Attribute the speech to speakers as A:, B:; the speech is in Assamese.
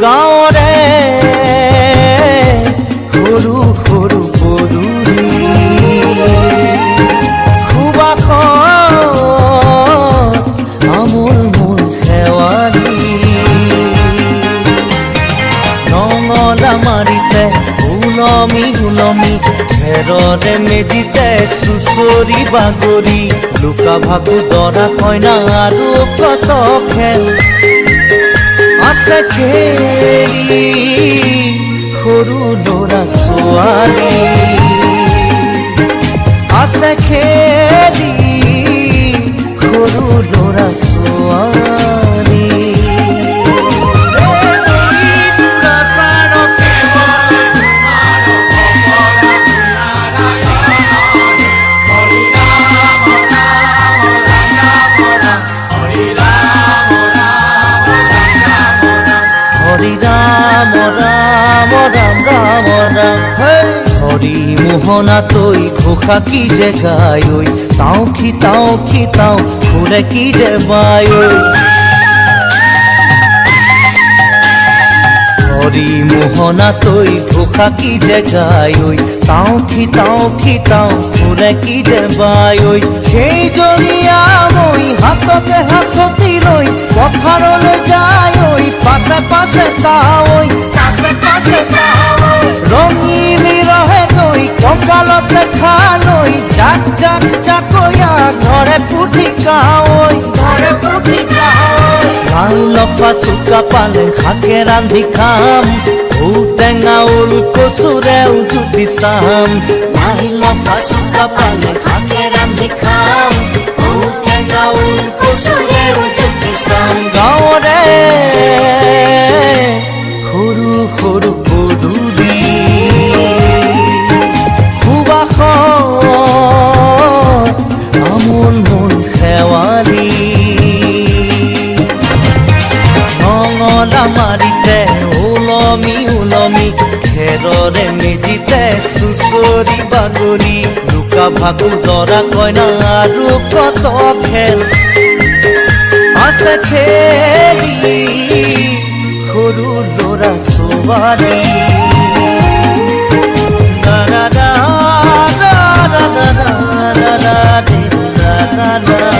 A: গাঁৱৰে সৰু সৰু পদূলি সুবাসত আমোল মোল শেৱালি নঙলা মাৰিতে উলমি উলমি খেৰৰে মেজিতে চুচৰি বাগৰি লুকা ভাগু দৰা কইনা আৰু কত খেল আছে খেলি সৰু ল'ৰা ছোৱালী আছে খেলি সৰু ল'ৰা ছোৱালী হৰি ৰাম ৰাম ৰাম ৰাম ৰাম হৰি মোহনা তৈ ঘোষা কি যে গায় ঐ তাও খিতাও ফুলে কি যে বায় ঐ হৰি মোহনা তৈ ঘোষা কি যে গায় ঐ তাও খিতাও ফুলে কি যে বায় ঐ সেইজনীয়া মই হাততে হাঁচতি লৈ পথাৰলৈ যায় ঐ পাছে পাছে তাৱৈ ৰঙিলি ৰহে গৈ কঁকালতে খালৈ জাক জাকৈয়া ঘৰে পুঠি কাৱৈ লাও লফা চুকা পালে শাকে ৰান্ধি খাম ঔটেঙা ওল কচুৰেও জুতি চাম লাই লফা চুকা পালে শাকে ৰান্ধি খাম ঔটেঙা ওল কচুৰেও জুতি চাম গাঁৱৰে সৰু সৰু পদূলি সুবাসত আমোল মোল শেৱালি নঙলা মাৰিতে উলমি উলমি খেৰৰে মেজিতে চুচৰি বাগৰি লুকা ভাগু দৰা কইনা আৰু কত খেল আছে খেলি সৰু ল'ৰা ছোৱালী la la la la la la la la la la